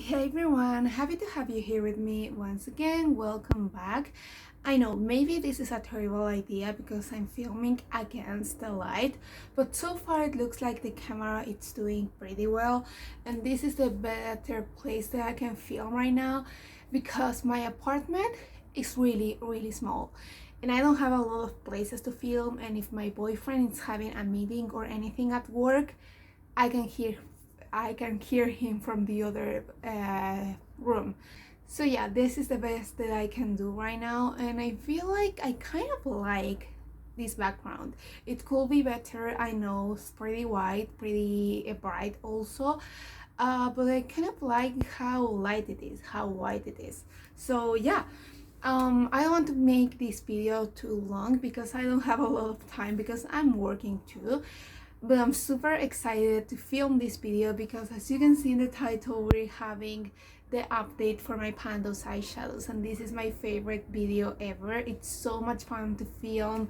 Hey everyone, happy to have you here with me once again. Welcome back. I know maybe this is a terrible idea because I'm filming against the light, but so far it looks like the camera is doing pretty well, and this is the better place that I can film right now because my apartment is really small and I don't have a lot of places to film, and if my boyfriend is having a meeting or anything at work, I can hear him from the other room. So yeah, this is the best that I can do right now, and I feel like I kind of like this background. It could be better, I know, it's pretty white, pretty bright also, but I kind of like how light it is, how white it is. So yeah, I don't want to make this video too long because I don't have a lot of time because I'm working too, but I'm super excited to film this video because as you can see in the title, we're having the update for my Pandos eyeshadows, and this is my favorite video ever. It's so much fun to film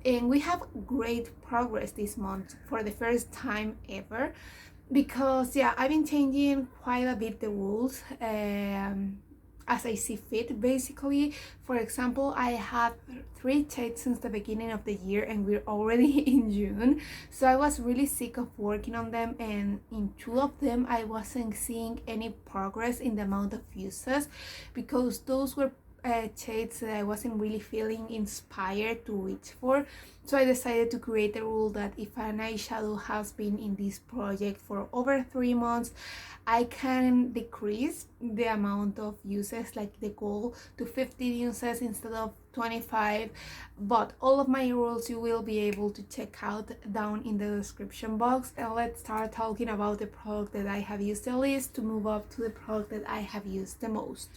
and we have great progress this month for the first time ever because yeah, I've been changing quite a bit the rules as I see fit basically. For example, I have 3 shades since the beginning of the year and we're already in June, so I was really sick of working on them, and in 2 of them I wasn't seeing any progress in the amount of uses because those were shades that I wasn't really feeling inspired to reach for. So I decided to create a rule that if an eyeshadow has been in this project for over 3 months, I can decrease the amount of uses, like the goal, to 15 uses instead of 25. But all of my rules you will be able to check out down in the description box. And let's start talking about the product that I have used the least to move up to the product that I have used the most.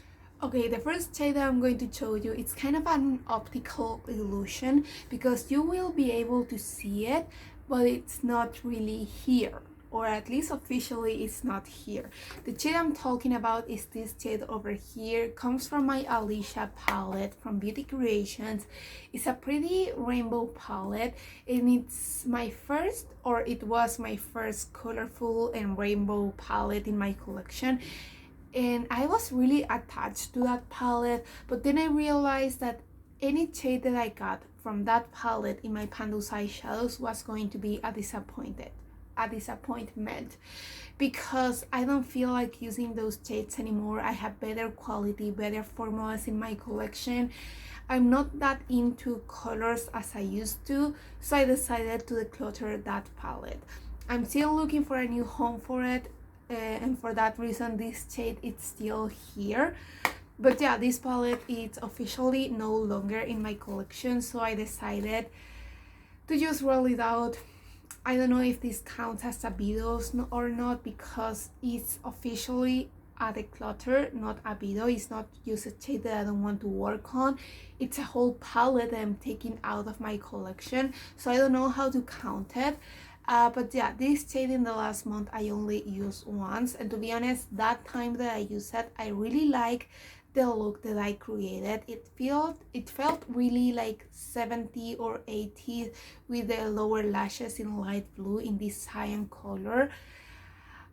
Okay, the first shade that I'm going to show you, it's kind of an optical illusion because you will be able to see it, but it's not really here, or at least officially it's not here. The shade I'm talking about is this shade over here. Comes from my Alicia palette from Beauty Creations. It's a pretty rainbow palette, and it's my first, or it was my first colorful and rainbow palette in my collection. And I was really attached to that palette, but then I realized that any shade that I got from that palette in my Pandos eyeshadows was going to be a disappointment because I don't feel like using those shades anymore. I have better quality, better formulas in my collection. I'm not that into colors as I used to, so I decided to declutter that palette. I'm still looking for a new home for it, and for that reason this shade is still here. But yeah, this palette is officially no longer in my collection, so I decided to just roll it out. I don't know if this counts as a vetos or not because it's officially a declutter, not a veto. It's not just a shade that I don't want to work on. It's a whole palette that I'm taking out of my collection, so I don't know how to count it. But yeah, this shade in the last month I only used once, and to be honest, that time that I used it, I really like the look that I created. It felt really like 70 or 80 with the lower lashes in light blue in this cyan color.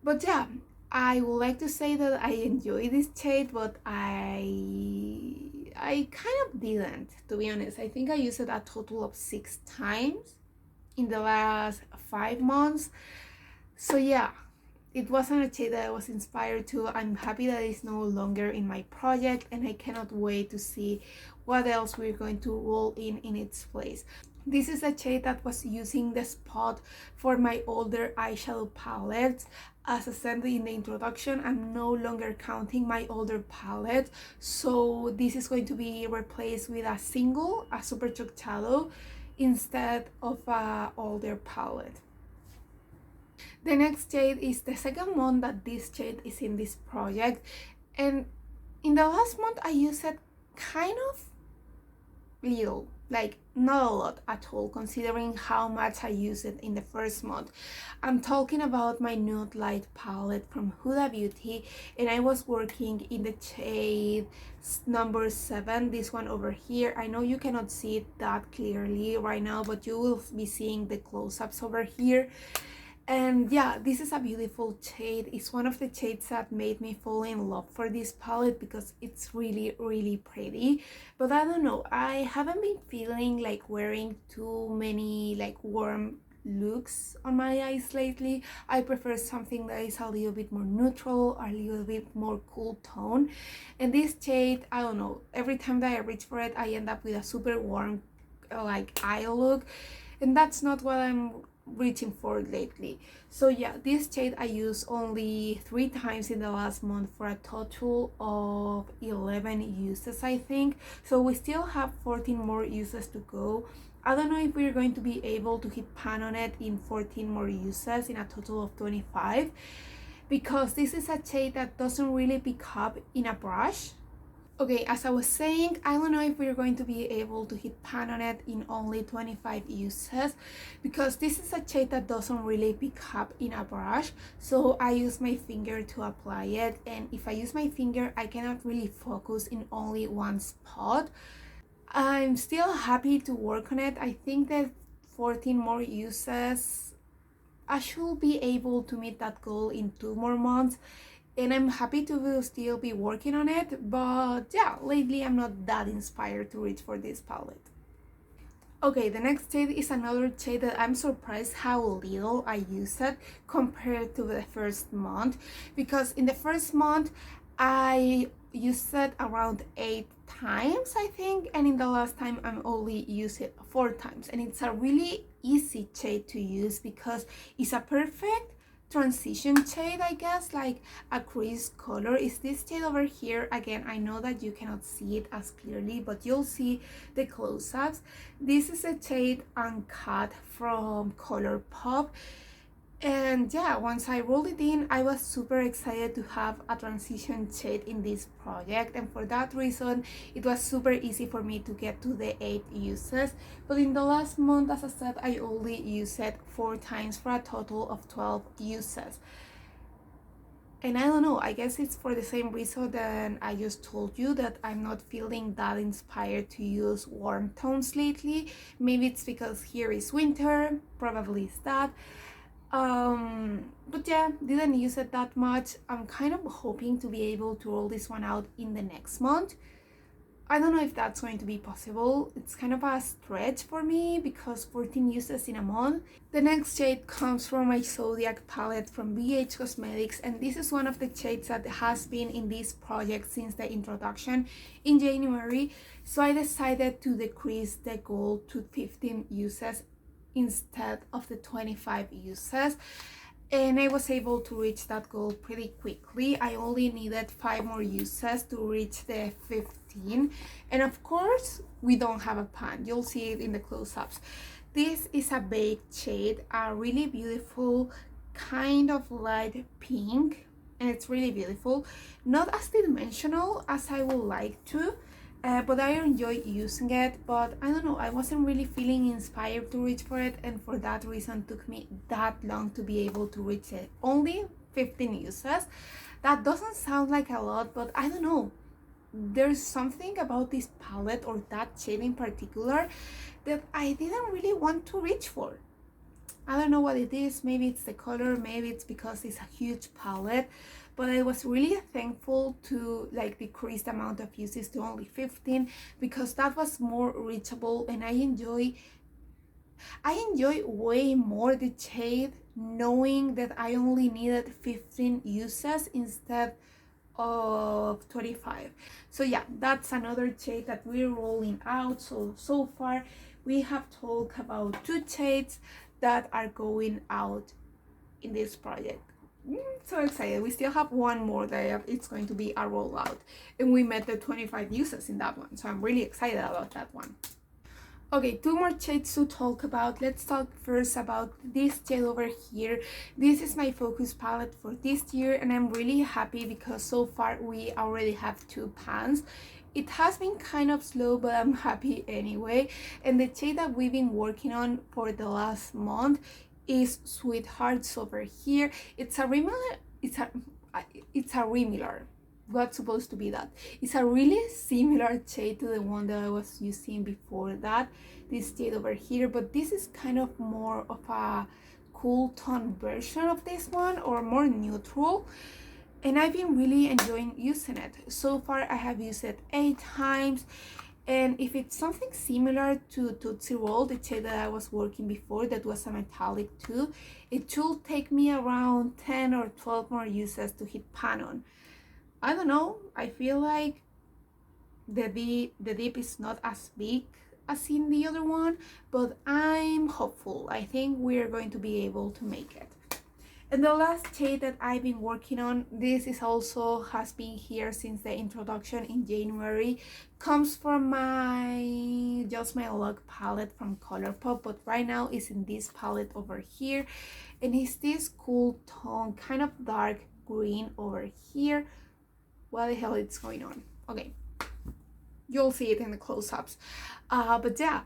But yeah, I would like to say that I enjoy this shade, but I kind of didn't, to be honest. I think I used it a total of 6 times in the last 5 months. So yeah, it wasn't a shade that I was inspired to. I'm happy that it's no longer in my project, and I cannot wait to see what else we're going to roll in its place. This is a shade that was using the spot for my older eyeshadow palettes. As I said in the introduction, I'm no longer counting my older palette, so this is going to be replaced with a super chalk shadow instead of a older palette. The next shade is the second month that this shade is in this project, and in the last month I used it kind of little, like not a lot at all considering how much I used it in the first month. I'm talking about my Nude Light palette from Huda Beauty, and I was working in the shade number 7, this one over here. I know you cannot see it that clearly right now, but you will be seeing the close-ups over here. And yeah, this is a beautiful shade. It's one of the shades that made me fall in love for this palette because it's really, really pretty. But I don't know, I haven't been feeling like wearing too many like warm looks on my eyes lately. I prefer something that is a little bit more neutral, a little bit more cool tone. And this shade, I don't know, every time that I reach for it, I end up with a super warm like eye look, and that's not what I'm reaching for lately. So yeah, this shade I used only 3 times in the last month for a total of 11 uses, I think. So we still have 14 more uses to go. I don't know if we're going to be able to hit pan on it in 14 more uses in a total of 25, because this is a shade that doesn't really pick up in a brush. Okay, as I was saying, I don't know if we're going to be able to hit pan on it in only 25 uses, because this is a shade that doesn't really pick up in a brush. So I use my finger to apply it, and if I use my finger, I cannot really focus in only one spot. I'm still happy to work on it. I think that 14 more uses, I should be able to meet that goal in 2 more months, and I'm happy to still be working on it. But yeah, lately I'm not that inspired to reach for this palette. Okay, the next shade is another shade that I'm surprised how little I use it compared to the first month, because in the first month I used it around 8 times, I think, and in the last time I'm only used it 4 times. And it's a really easy shade to use because it's a perfect transition shade, I guess, like a crease color. Is this shade over here. Again, I know that you cannot see it as clearly, but you'll see the close-ups. This is a shade Uncut from Colourpop. And yeah, once I rolled it in, I was super excited to have a transition shade in this project, and for that reason it was super easy for me to get to the 8 uses. But in the last month, as I said, I only used it 4 times for a total of 12 uses. And I don't know, I guess it's for the same reason that I just told you, that I'm not feeling that inspired to use warm tones lately. Maybe it's because here is winter, probably it's that. But yeah, didn't use it that much. I'm kind of hoping to be able to roll this one out in the next month. I don't know if that's going to be possible. It's kind of a stretch for me because 14 uses in a month. The next shade comes from my Zodiac palette from BH Cosmetics, and this is one of the shades that has been in this project since the introduction in January. So I decided to decrease the goal to 15 uses instead of the 25 uses, and I was able to reach that goal pretty quickly. I only needed 5 more uses to reach the 15, and of course we don't have a pan. You'll see it in the close-ups. This is a baked shade, a really beautiful kind of light pink, and it's really beautiful. Not as dimensional as I would like to, but I enjoy using it. But I don't know, I wasn't really feeling inspired to reach for it, and for that reason took me that long to be able to reach it. Only 15 uses. That doesn't sound like a lot, but I don't know, there's something about this palette or that shade in particular that I didn't really want to reach for. I don't know what it is. Maybe it's the color, maybe it's because it's a huge palette, but I was really thankful to like decrease the amount of uses to only 15, because that was more reachable, and I enjoy way more the shade knowing that I only needed 15 uses instead of 25. So yeah, that's another shade that we're rolling out. So far we have talked about 2 shades that are going out in this project. So excited. We still have one more that it's going to be a rollout, and we met the 25 uses in that one, so I'm really excited about that one. Okay, 2 more shades to talk about. Let's talk first about this shade over here. This is my focus palette for this year, and I'm really happy because so far we already have 2 pans. It has been kind of slow, but I'm happy anyway. And the shade that we've been working on for the last month is Sweethearts over here. It's a Remilar. What's supposed to be that? It's a really similar shade to the one that I was using before that, this shade over here, but this is kind of more of a cool tone version of this one, or more neutral, and I've been really enjoying using it. So far I have used it 8 times, and if it's something similar to Tootsie Roll, the shade that I was working before, that was a metallic too, it should take me around 10 or 12 more uses to hit pan on. I don't know, I feel like the dip is not as big as in the other one, but I'm hopeful. I think we're going to be able to make it. And the last shade that I've been working on, this is also has been here since the introduction in January, comes from my Just My Luck palette from Colourpop, but right now it's in this palette over here, and it's this cool tone, kind of dark green over here. What the hell is going on? Okay, you'll see it in the close-ups. But yeah,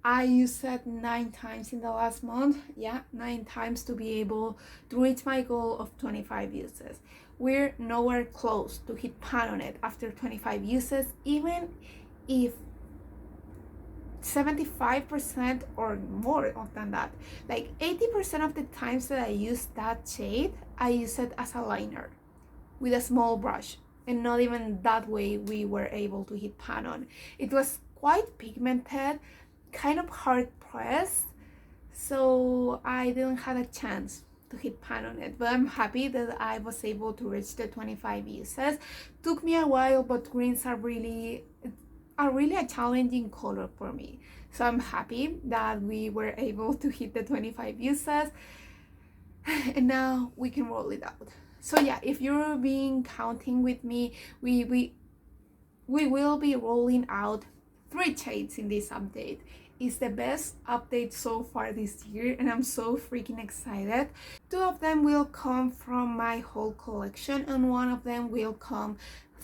I used it 9 times in the last month. Yeah, 9 times to be able to reach my goal of 25 uses. We're nowhere close to hit pan on it after 25 uses, even if 75% or more than that. Like 80% of the times that I use that shade, I use it as a liner with a small brush, and not even that way we were able to hit pan on. It was quite pigmented, kind of hard pressed, so I didn't have a chance to hit pan on it, but I'm happy that I was able to reach the 25 uses. Took me a while, but greens are really a challenging color for me, so I'm happy that we were able to hit the 25 uses, and now we can roll it out. So yeah, if you're being counting with me, we will be rolling out 3 shades in this update. It's the best update so far this year, and I'm so freaking excited. 2 of them will come from my whole collection, and 1 of them will come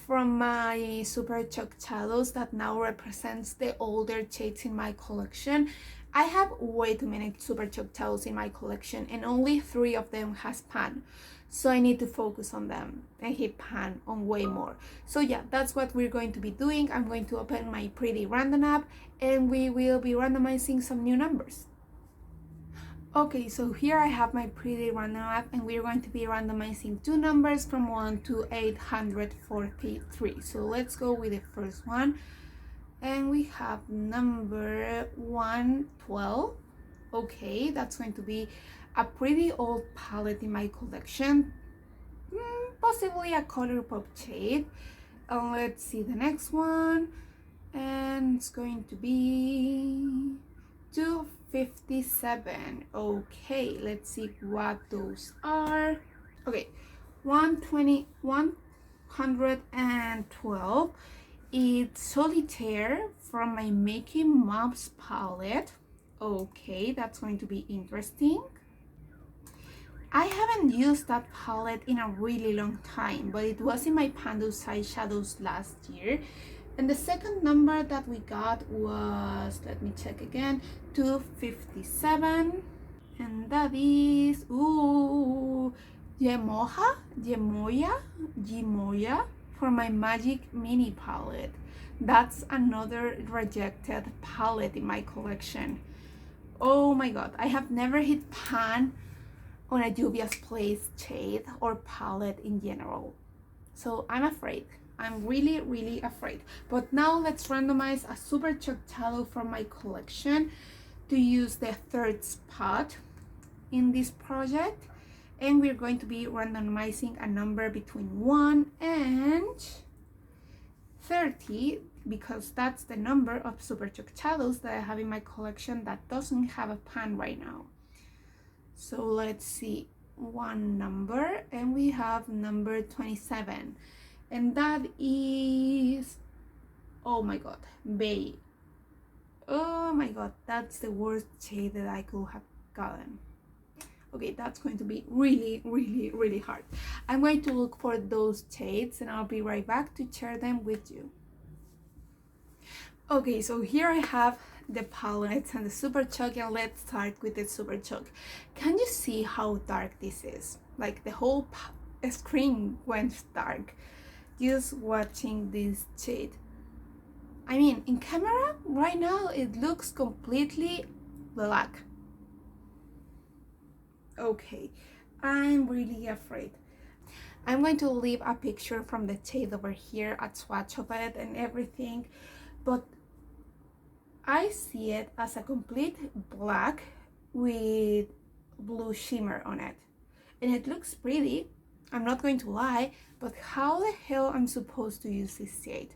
from my Super Chalk Shadows that now represents the older shades in my collection. I have way too many Super Chalk Shadows in my collection, and only 3 of them has pan. So I need to focus on them and hit pan on way more. So yeah, that's what we're going to be doing. I'm going to open my Pretty Random app, and we will be randomizing some new numbers. Okay, so here I have my Pretty Random app, and we're going to be randomizing 2 numbers from 1 to 843. So let's go with the first one. And we have number 112. Okay, that's going to be a pretty old palette in my collection, possibly a Colourpop shade. Let's see the next one, and it's going to be 257. Okay, let's see what those are. Okay, 112. It's Solitaire from my Making Mauves palette. Okay, that's going to be interesting. I haven't used that palette in a really long time, but it was in my Pandu's Eyeshadows last year. And the second number that we got was, let me check again, 257. And that is, Gemoya for my Magic Mini palette. That's another rejected palette in my collection. Oh my god, I have never hit pan on a Juvias Place shade or palette in general. So I'm afraid. I'm really afraid. But now let's randomize a Super Chalk Shadow from my collection to use the 3rd spot in this project. And we're going to be randomizing a number between 1 and 30, because that's the number of Super Chalk Shadows that I have in my collection that doesn't have a pan right now. So let's see, 1 number, and we have number 27, and that is, oh my god, Bay. Oh my god, that's the worst shade that I could have gotten. Okay, that's going to be really hard. I'm going to look for those shades, and I'll be right back to share them with you. Okay, so here I have the palettes and the Super Chalk, and let's start with the Super Chalk. Can you see how dark this is? Like the whole screen went dark just watching this shade. I mean, in camera right now it looks completely black, Okay, I'm really afraid. I'm going to leave a picture from the shade over here, a swatch of it and everything, but I see it as a complete black with blue shimmer on it. And it looks pretty, I'm not going to lie, but how the hell I'm supposed to use this shade?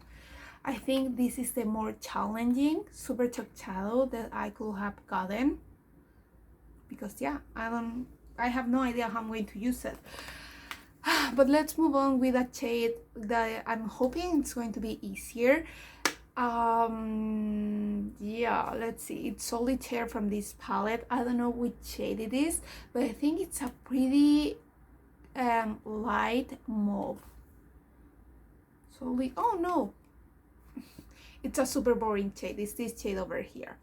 I think this is the more challenging super top shadow that I could have gotten, because yeah, I have no idea how I'm going to use it. But let's move on with a shade that I'm hoping it's going to be easier. Yeah, let's see, it's Solitaire from this palette. I don't know which shade it is, but I think it's a pretty light mauve. Oh no, it's a super boring shade. It's this shade over here.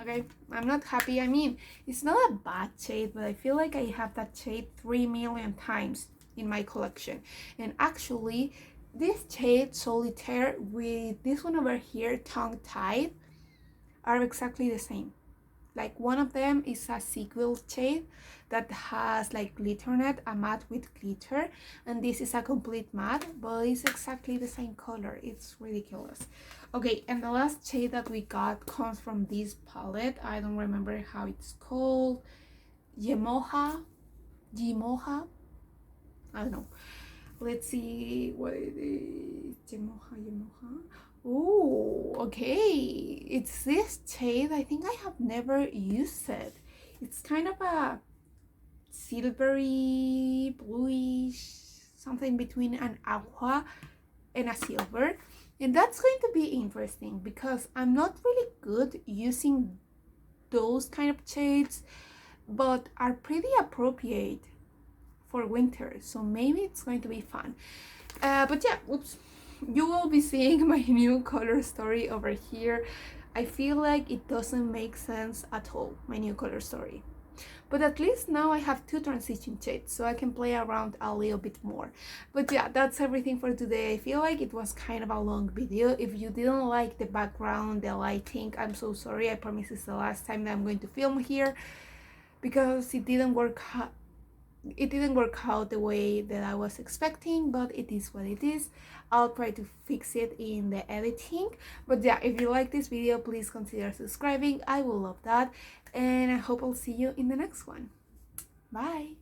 Okay, I'm not happy. I mean, it's not a bad shade, but I feel like I have that shade 3 million times in my collection. And actually, this shade Solitaire with this one over here, Tongue Tied, are exactly the same. Like, one of them is a sequel shade that has like glitter on it, a matte with glitter, and this is a complete matte, but it's exactly the same color. It's ridiculous. Okay, and the last shade that we got comes from this palette. I don't remember how it's called. Yemoha, I don't know. Let's see what it is. Yemoha. Oh, okay. It's this shade. I think I have never used it. It's kind of a silvery, bluish, something between an aqua and a silver. And that's going to be interesting because I'm not really good using those kind of shades, but are pretty appropriate for winter, so maybe it's going to be fun. But yeah, oops, you will be seeing my new color story over here. I feel like it doesn't make sense at all, my new color story, but at least now I have 2 transition shades, so I can play around a little bit more. But yeah, that's everything for today. I feel like it was kind of a long video. If you didn't like the background, the lighting, I'm so sorry. I promise it's the last time that I'm going to film here, because it didn't work out the way that I was expecting, but it is what it is. I'll try to fix it in the editing. But yeah, if you like this video, please consider subscribing. I will love that, and I hope I'll see you in the next one. Bye.